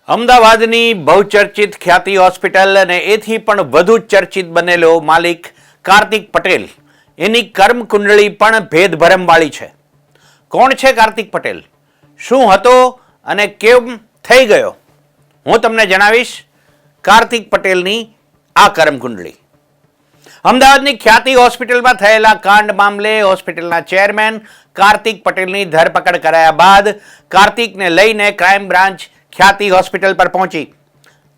અમદાવાદની બહુચર્ચિત ખ્યાતિ હોસ્પિટલ અને એથી પણ વધુ ચર્ચિત બનેલો માલિક કાર્તિક પટેલ, એની કર્મ કુંડળી પણ ભેદભરમવાળી છે. કોણ છે કાર્તિક પટેલ? શું હતો અને કેમ થઈ ગયો? હું તમને જણાવીશ કાર્તિક પટેલની આ કર્મ કુંડળી. અમદાવાદની ખ્યાતિ હોસ્પિટલમાં થયેલા કાંડ મામલે હોસ્પિટલના ચેરમેન કાર્તિક પટેલની ધરપકડ કરાયા બાદ કાર્તિકને લઈને ક્રાઇમ બ્રાન્ચ ખ્યાતિ હોસ્પિટલ પર પહોંચી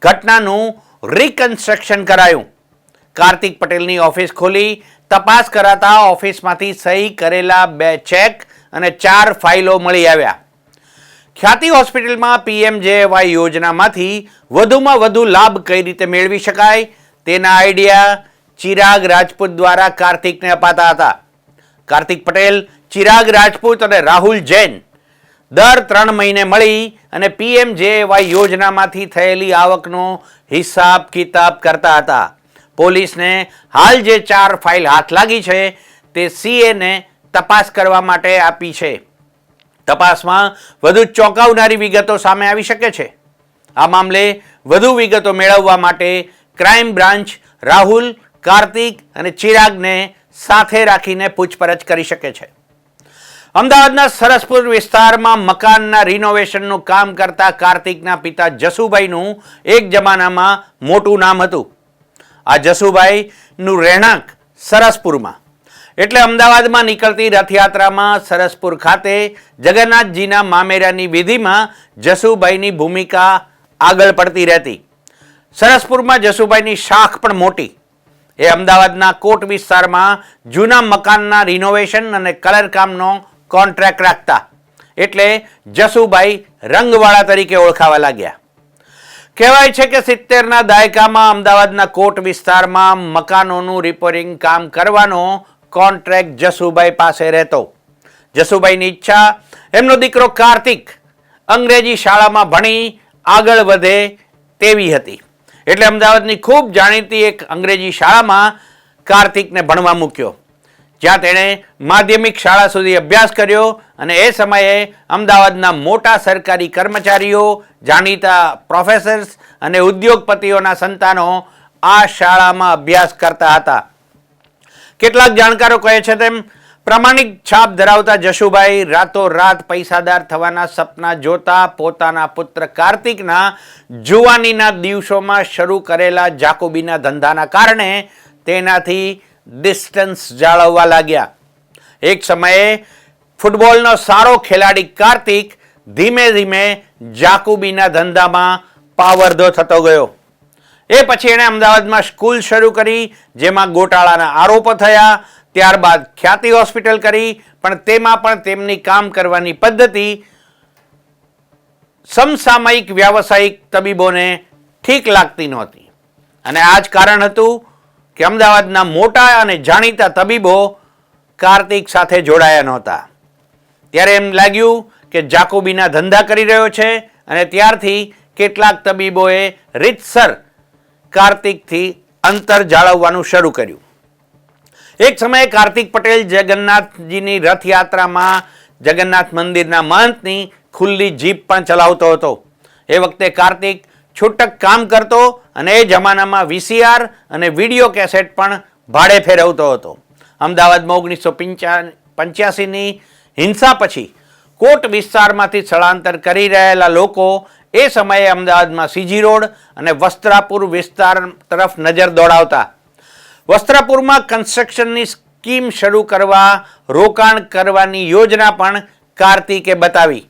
ઘટનાનું રિકન્સ્ટ્રક્શન કરાયું. કાર્તિક પટેલની ઓફિસ ખોલી તપાસ કરાતા ઓફિસમાંથી સહી કરેલા 2 ચેક અને 4 ફાઇલો મળી આવ્યા. ખ્યાતિ હોસ્પિટલમાં PMJY યોજનામાંથી વધુમાં વધુ લાભ કઈ રીતે મેળવી શકાય તેના આઈડિયા ચિરાગ રાજપૂત દ્વારા કાર્તિકને અપાતા હતા. કાર્તિક પટેલ, ચિરાગ રાજપૂત અને રાહુલ જૈન દર 3 મહિને મળી અને PMJY યોજનામાંથી થયેલી આવકનો હિસાબ કિતાબ કરતા હતા. પોલીસને હાલ જે 4 ફાઇલ હાથ લાગી છે તે CAને તપાસ કરવા માટે આપી છે. તપાસમાં વધુ ચોંકાવનારી વિગતો સામે આવી શકે છે. આ મામલે વધુ વિગતો મેળવવા માટે ક્રાઇમ બ્રાન્ચ રાહુલ, કાર્તિક અને ચિરાગને સાથે રાખીને પૂછપરછ કરી શકે છે. અમદાવાદના સરસપુર વિસ્તારમાં મકાનના રિનોવેશનનું કામ કરતા કાર્તિકના પિતા જસુભાઈનું એક જમાનામાં મોટું નામ હતું. આ જસુભાઈનું રહેણાંક સરસપુરમાં, એટલે અમદાવાદમાં નીકળતી રથયાત્રામાં સરસપુર ખાતે જગન્નાથજીના મામેરાની વિધિમાં જસુભાઈની ભૂમિકા આગળ પડતી રહેતી. સરસપુરમાં જસુભાઈની શાખ પણ મોટી. એ અમદાવાદના કોટ વિસ્તારમાં જૂના મકાનના રિનોવેશન અને કલરકામનો કોન્ટ્રાક્ટ રાખતા, એટલે જસુભાઈ રંગવાળા તરીકે ઓળખાવા લાગ્યા. કહેવાય છે કે 70ના દાયકામાં અમદાવાદના કોટ વિસ્તારમાં મકાનોનું રિપેરિંગ કામ કરવાનો કોન્ટ્રાક્ટ જસુભાઈ પાસે રહેતો. જસુભાઈની ઈચ્છા એમનો દીકરો કાર્તિક અંગ્રેજી શાળામાં ભણી આગળ વધે તેવી હતી, એટલે અમદાવાદની ખૂબ જાણીતી એક અંગ્રેજી શાળામાં કાર્તિકને ભણવા મૂક્યો, જ્યાં તેણે માધ્યમિક શાળા સુધી અભ્યાસ કર્યો. અને એ સમયે અમદાવાદના મોટા સરકારી કર્મચારીઓ, જાણીતા પ્રોફેસર્સ અને ઉદ્યોગપતિઓના સંતાનો આ શાળામાં અભ્યાસ કરતા હતા. કેટલાક જાણકારો કહે છે તેમ પ્રામાણિક છાપ ધરાવતા જશુભાઈ રાતોરાત પૈસાદાર થવાના સપના જોતા પોતાના પુત્ર કાર્તિકના જુવાનીના દિવસોમાં શરૂ કરેલા જાકુબીના ધંધાના કારણે તેનાથી ડિસ્ટન્સ જાળવવા લાગ્યા. એક સમયે ફૂટબોલનો સારો ખેલાડી કાર્તિક ધીમે ધીમે જાકુબીના ધંધામાં પાવરધો થતો ગયો. એ પછી એણે અમદાવાદમાં સ્કૂલ શરૂ કરી, જેમાં ગોટાળાના આરોપો થયા. ત્યારબાદ ખ્યાતિ હોસ્પિટલ કરી, પણ તેમાં પણ તેમની કામ કરવાની પદ્ધતિ સમસામયિક વ્યાવસાયિક તબીબોને ઠીક લાગતી નહોતી. અને આ જ કારણ હતું કે અમદાવાદના મોટા અને જાણીતા તબીબો કાર્તિક સાથે જોડાયા નહોતા. ત્યારે એમ લાગ્યું કે જાકુબીના ધંધા કરી રહ્યો છે, અને ત્યારથી કેટલાક તબીબોએ રીતસર કાર્તિકથી અંતર જાળવવાનું શરૂ કર્યું. એક સમયે કાર્તિક પટેલ જગન્નાથજીની રથયાત્રામાં જગન્નાથ મંદિરના મહંતની ખુલ્લી જીપ પણ ચલાવતો હતો. એ વખતે કાર્તિક છૂટક કામ કરતો અને એ જમાનામાં VCR અને વિડીયો કેસેટ પણ ભાડે ફેરવતો હતો. અમદાવાદમાં 1985ની હિંસા પછી કોટ વિસ્તારમાંથી સ્થળાંતર કરી રહેલા લોકો એ સમયે અમદાવાદમાં CG રોડ અને વસ્ત્રાપુર વિસ્તાર તરફ નજર દોડાવતા. વસ્ત્રાપુરમાં કન્સ્ટ્રક્શનની સ્કીમ શરૂ કરવા રોકાણ કરવાની યોજના પણ કાર્તિકે બતાવી.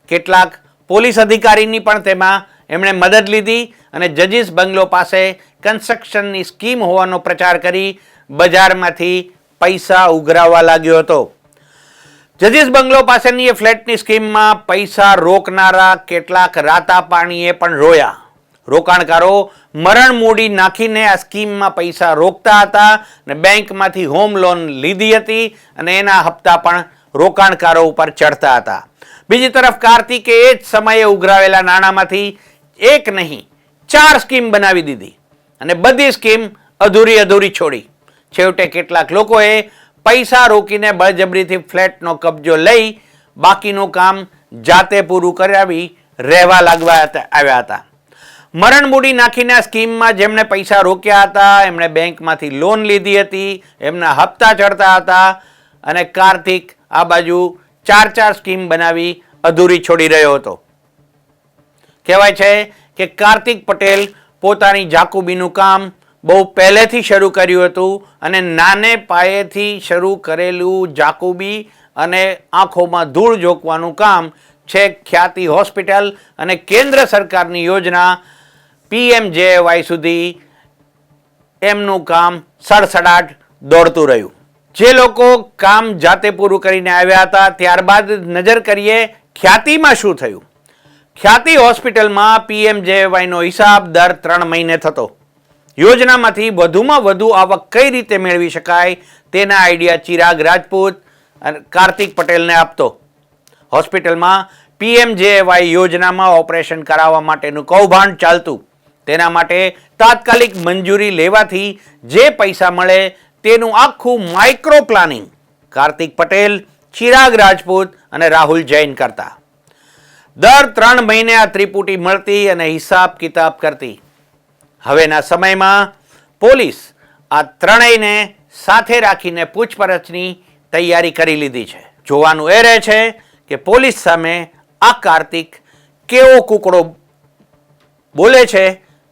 કેટલાક પોલીસ અધિકારીની પણ તેમાં એમણે મદદ લીધી અને જજીસ બંગલો પાસે કન્સ્ટ્રક્શનની સ્કીમ હોવાનો પ્રચાર કરી બજારમાંથી પૈસા ઉઘરાવવા લાગ્યો હતો. જજીસ બંગલો પાસેની એ ફ્લેટની સ્કીમમાં પૈસા રોકનારા કેટલાક રાતા પાણીએ પણ રોયા. રોકાણકારો મરણ મૂડી નાખીને આ સ્કીમમાં પૈસા રોકતા હતા અને બેંકમાંથી હોમ લોન લીધી હતી, અને એના હપ્તા પણ રોકાણકારો ઉપર ચડતા હતા. બીજી તરફ કાર્તિકે એ જ સમયે ઉઘરાવેલા નાણાંમાંથી એક નહીં 4 સ્કીમ બનાવી દીધી, અને બધી સ્કીમ અધૂરી છોડી. છેવટે કેટલાક લોકોએ પૈસા રોકીને બળજબરીથી ફ્લેટનો કબજો લઈ બાકીનું કામ જાતે પૂરું કરાવી રહેવા લાગવા આવ્યા હતા. મરણ મૂડી નાખીને આ સ્કીમમાં જેમણે પૈસા રોક્યા હતા, એમણે બેંકમાંથી લોન લીધી હતી, એમના હપ્તા ચડતા હતા અને કાર્તિક આ બાજુ 4 સ્કીમ બનાવી અધૂરી છોડી રહ્યો હતો. કહેવાય છે કે કાર્તિક પટેલ પોતાની જાકુબીનું કામ બહુ પહેલેથી શરૂ કર્યું હતું અને નાને પાયેથી શરૂ કરેલું જાકુબી અને આંખોમાં ધૂળ ઝોકવાનું કામ છેક ખ્યાતિ હોસ્પિટલ અને કેન્દ્ર સરકારની યોજના PMJAY સુધી એમનું કામ સડસડાટ દોડતું રહ્યું. જે લોકો કામ જાતે પૂરું કરીને આવ્યા હતા, ત્યારબાદ નજર કરીએ ખ્યાતિમાં શું થયું. ખ્યાતિ હોસ્પિટલમાં PMJAYનો હિસાબ દર 3 મહિને થતો. યોજનામાંથી વધુમાં વધુ આવક કઈ રીતે મેળવી શકાય તેના આઈડિયા ચિરાગ રાજપૂત અને કાર્તિક પટેલને આપતો. હોસ્પિટલમાં PMJAY યોજનામાં ઓપરેશન કરાવવા માટેનું કૌભાંડ ચાલતું. તેના માટે તાત્કાલિક મંજૂરી લેવાથી જે પૈસા મળે તેનું આખું માઇક્રો પ્લાનિંગ કાર્તિક પટેલ, ચિરાગ રાજપૂત અને રાહુલ જૈન કરતા. દર 3 મહિને આ ત્રિપુટી મળતી અને હિસાબ કિતાબ કરતી. હવેના સમયમાં પોલીસ આ ત્રણેયને સાથે રાખીને પૂછપરછની તૈયારી કરી લીધી છે. જોવાનું એ રહે છે કે પોલીસ સામે આ કાર્તિક કેવો કુકડો બોલે છે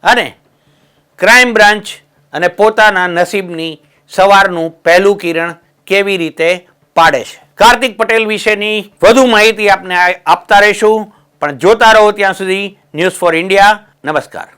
અને ક્રાઇમ બ્રાન્ચ અને પોતાના નસીબની સવારનું પહેલું કિરણ કેવી રીતે પાડે છે. કાર્તિક પટેલ વિશેની વધુ માહિતી આપને આપતા રહીશું, પણ જોતા રહો ત્યાં સુધી ન્યૂઝ ફોર ઇન્ડિયા. નમસ્કાર.